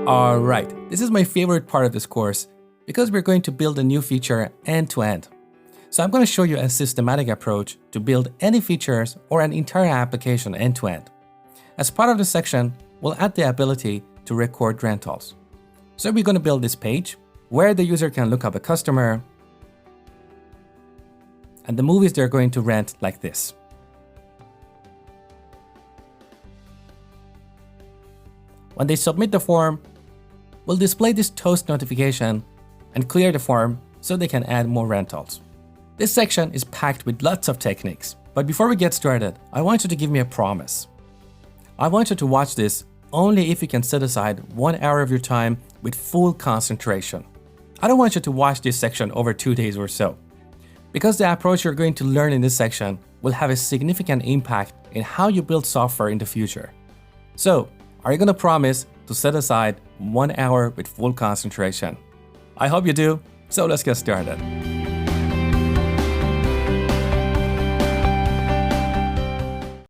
Alright, this is my favorite part of this course because we're going to build a new feature end-to-end. So I'm going to show you a systematic approach to build any features or an entire application end-to-end. As part of this section, we'll add the ability to record rentals. So we're going to build this page where the user can look up a customer and the movies they're going to rent like this. When they submit the form, we'll display this toast notification and clear the form so they can add more rentals. This section is packed with lots of techniques, but before we get started, I want you to give me a promise. I want you to watch this only if you can set aside 1 hour of your time with full concentration. I don't want you to watch this section over 2 days or so, because the approach you're going to learn in this section will have a significant impact in how you build software in the future. So, are you going to promise to set aside 1 hour with full concentration? I hope you do, so let's get started.